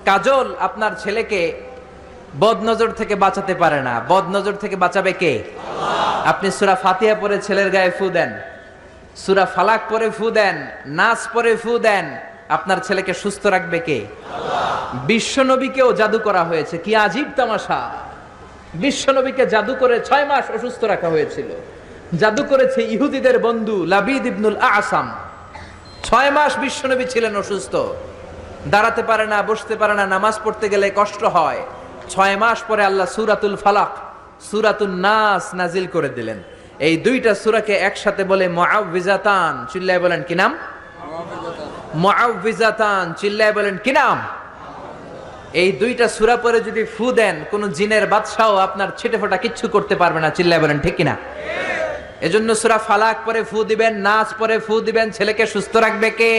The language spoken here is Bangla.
কাজল আপনার ছেলেকে বদনজর থেকে বাঁচাতে পারে না, বদনজর থেকে বাঁচাবে কে? আপনি সূরা ফাতিহা পড়ে ছেলের গায়ে ফু দেন, সূরা ফালাক পড়ে ফু দেন, নাস পড়ে ফু দেন, আপনার ছেলেকে সুস্থ রাখবে কে? বিশ্ব নবীকেও জাদু করা হয়েছে, কি আজীব তামাশা। বিশ্ব নবীকে জাদু করে 6 মাস অসুস্থ রাখা হয়েছিল। জাদু করেছে ইহুদিদের বন্ধু লাবিদ ইবনুল আসাম। 6 মাস বিশ্ব নবী ছিলেন অসুস্থ, দাঁড়াতে পারে না, বসতে পারে না, নামাজ পড়তে গেলে কষ্ট হয়। 6 মাস পরে আল্লাহ সূরাতুল ফালাক, সূরাতুন নাস নাজিল করে দিলেন। এই দুইটা সূরাকে একসাথে বলে মুআউযিজাতান। চিল্লায় বলেন কি নাম? মুআউযিজাতান। চিল্লায় বলেন কি নাম? এই দুইটা সূরা পরে যদি ফু দেন, কোন জিনের বাদশাও আপনার ছিটেফোঁটা কিচ্ছু করতে পারবে না। চিল্লায় বলেন ঠিক কিনা? এজন্য সূরা ফালাক পরে ফু দিবেন, নাস পরে ফু দিবেন, ছেলেকে সুস্থ রাখবে কে?